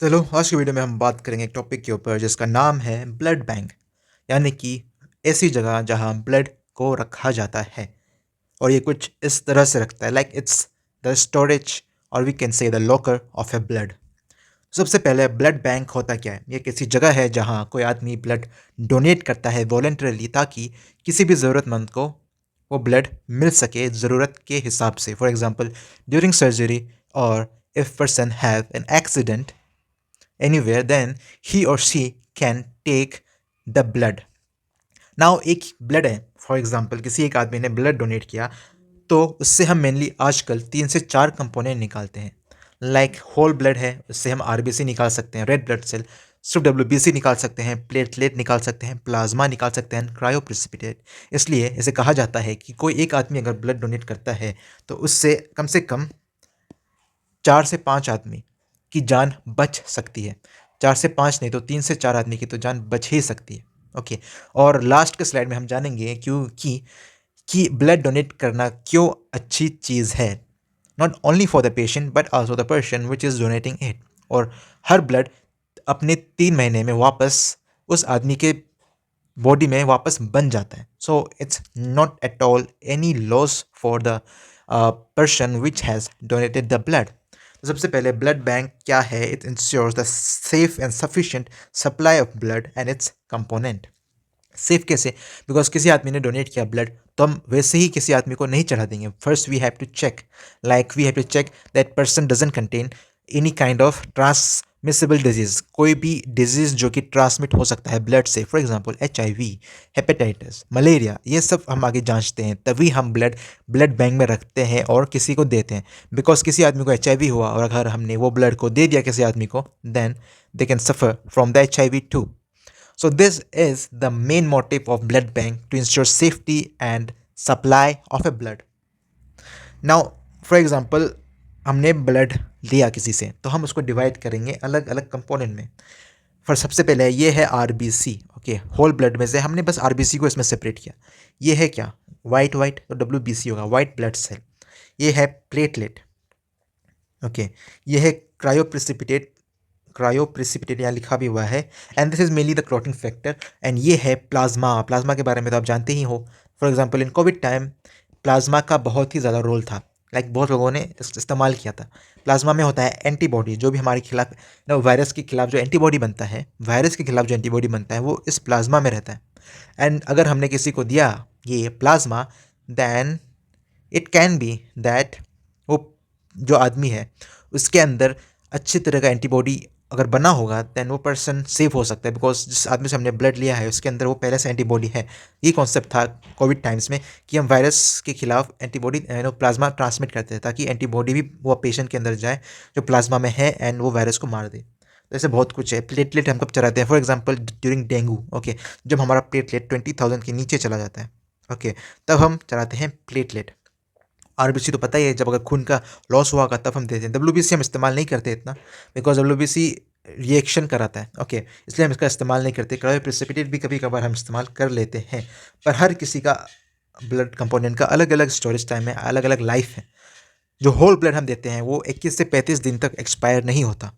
चलो आज की वीडियो में हम बात करेंगे एक टॉपिक के ऊपर जिसका नाम है ब्लड बैंक। यानी कि ऐसी जगह जहां ब्लड को रखा जाता है और ये कुछ इस तरह से रखता है लाइक इट्स द स्टोरेज और we can say the locker of a blood. सबसे पहले ब्लड बैंक होता क्या है? ये किसी जगह है जहां कोई आदमी ब्लड डोनेट करता है वॉलेंटरली ताकि किसी भी ज़रूरतमंद को वो ब्लड मिल सके ज़रूरत के हिसाब से। फॉर एग्जांपल ड्यूरिंग सर्जरी और if person have an accident anywhere, then he or she can take the blood. Now एक ब्लड है, फॉर एग्जांपल किसी एक आदमी ने ब्लड डोनेट किया तो उससे हम मेनली आजकल 3 से 4 कंपोनेंट निकालते हैं। लाइक होल ब्लड है, उससे हम आरबीसी निकाल सकते हैं, रेड ब्लड सेल, सिर्फ डब्ल्यूबीसी निकाल सकते हैं, प्लेटलेट निकाल सकते हैं, प्लाज्मा निकाल सकते हैं, क्रायो प्रेसिपिटेट। इसलिए इसे कहा जाता है कि कोई एक आदमी अगर ब्लड डोनेट करता है तो उससे कम से कम 4 से 5 आदमी की जान बच सकती है। 4 से 5 नहीं तो 3 से 4 आदमी की तो जान बच ही सकती है। ओके, और लास्ट के स्लाइड में हम जानेंगे क्योंकि कि ब्लड डोनेट करना क्यों अच्छी चीज़ है, not only for the patient but also the person which is donating it. और हर ब्लड अपने 3 महीने में वापस उस आदमी के बॉडी में वापस बन जाता है। So it's not at all any loss for the person which has donated the blood. सबसे पहले ब्लड बैंक क्या है? It ensures the safe and sufficient supply of blood and its component. Safe कैसे? बिकॉज किसी आदमी ने donate किया blood तो हम वैसे ही किसी आदमी को नहीं चढ़ा देंगे। First we have to check, we have to check that person doesn't contain any kind of transmissible disease, कोई भी डिजीज जो कि ट्रांसमिट हो सकता है ब्लड से। For example HIV, hepatitis, malaria, ये सब हम आगे जांचते हैं, तभी हम ब्लड बैंक में रखते हैं और किसी को देते हैं। बिकॉज किसी आदमी को HIV हुआ और अगर हमने वो ब्लड को दे दिया किसी आदमी को, then they can suffer from the HIV too. So this is the main motive of blood bank to ensure safety and supply of a blood. Now, for example, हमने ब्लड लिया किसी से तो हम उसको डिवाइड करेंगे अलग अलग कंपोनेंट में। फॉर सबसे पहले ये है आरबीसी। ओके, होल ब्लड में से हमने बस आरबीसी को इसमें सेपरेट किया। ये है क्या? वाइट तो डब्ल्यूबीसी होगा, वाइट ब्लड सेल। ये है प्लेटलेट। ओके, ये है क्रायोप्रेसिपिटेट यहाँ लिखा भी हुआ है, and this is mainly the clotting factor. And ये है प्लाज्मा। प्लाज्मा के बारे में तो आप जानते ही हो। For example in Covid time plasma का बहुत ही ज़्यादा रोल था। बहुत लोगों ने इस्तेमाल किया था। प्लाज्मा में होता है एंटीबॉडी, जो भी हमारे खिलाफ वायरस के खिलाफ जो एंटीबॉडी बनता है, वायरस के खिलाफ जो एंटीबॉडी बनता है वो इस प्लाज्मा में रहता है। एंड अगर हमने किसी को दिया ये plasma, then it can be that वो जो आदमी है उसके अंदर अच्छी तरह का एंटीबॉडी अगर बना होगा, देन वो पर्सन सेफ हो सकता है। बिकॉज जिस आदमी से हमने ब्लड लिया है उसके अंदर वो पहले से एंटीबॉडी है। ये कॉन्सेप्ट था कोविड टाइम्स में कि हम वायरस के खिलाफ एंटीबॉडी प्लाज्मा ट्रांसमिट करते हैं ताकि एंटीबॉडी भी वो पेशेंट के अंदर जाए जो प्लाज्मा में है एंड वो वायरस को मार दे। तो ऐसे बहुत कुछ है। प्लेटलेट हम कब चढ़ाते हैं? For example during dengue. Okay, जब हमारा प्लेटलेट 20,000 के नीचे चला जाता है, ओके, तब हम चढ़ाते हैं प्लेटलेट। आरबीसी तो पता ही है, जब अगर खून का लॉस हुआ होगा तब हम देते हैं। डब्ल्यूबीसी हम इस्तेमाल नहीं करते इतना, बिकॉज डब्ल्यूबीसी रिएक्शन कराता है। ओके, इसलिए हम इसका इस्तेमाल नहीं करते। क्रायो प्रेसिपिटेट भी कभी कभार हम इस्तेमाल कर लेते हैं, पर हर किसी का ब्लड कंपोनेंट का अलग अलग स्टोरेज टाइम है, अलग अलग लाइफ है। जो होल ब्लड हम देते हैं वो 21 से 35 दिन तक एक्सपायर नहीं होता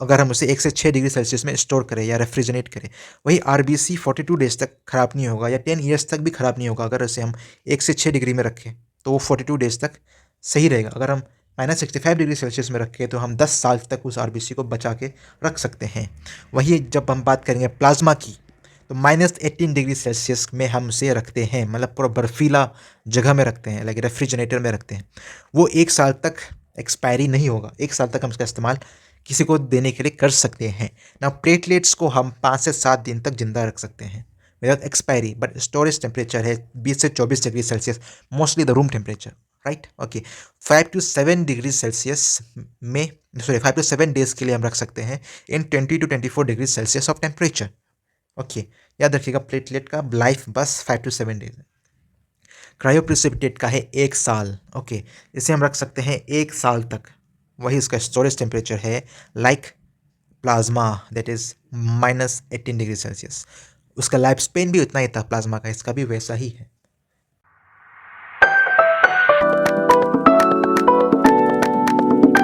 अगर हम उसे 1 से 6 डिग्री सेल्सियस में स्टोर करें या रेफ्रिजरेट करें। वही आरबीसी 42 डेज तक ख़राब नहीं होगा या 10 ईयर्स तक भी ख़राब नहीं होगा। अगर उसे हम 1 से 6 डिग्री में रखें तो वो 42 डेज तक सही रहेगा। अगर हम -65 डिग्री सेल्सियस में रखें तो हम 10 साल तक उस आरबीसी को बचा के रख सकते हैं। वही जब हम बात करेंगे प्लाज्मा की, तो -18 डिग्री सेल्सियस में हम उसे रखते हैं, मतलब पूरा बर्फीला जगह में रखते हैं, लाइक रेफ्रिजरेटर में रखते हैं। वो 1 साल तक एक्सपायरी नहीं होगा, 1 साल तक हम इसका इस्तेमाल किसी को देने के लिए कर सकते हैं ना। प्लेटलेट्स को हम 5 से 7 दिन तक जिंदा रख सकते हैं without expiry, but storage temperature है 20 से 24 degree Celsius, mostly the room temperature, right. Okay, 5 to 7 degree Celsius में, सॉरी 5 to 7 डेज के लिए हम रख सकते हैं इन 20 to 24 degree Celsius of temperature. Okay, याद रखिएगा प्लेटलेट का लाइफ बस 5 to 7 डेज है। क्रायोप्रेसिपिटेट का है 1 साल। ओके, इसे हम रख सकते हैं 1 साल तक। वही उसका स्टोरेज टेम्परेचर है like plasma, that is -18 degree Celsius. उसका लाइफ स्पेन भी उतना ही था प्लाज्मा का, इसका भी वैसा ही है।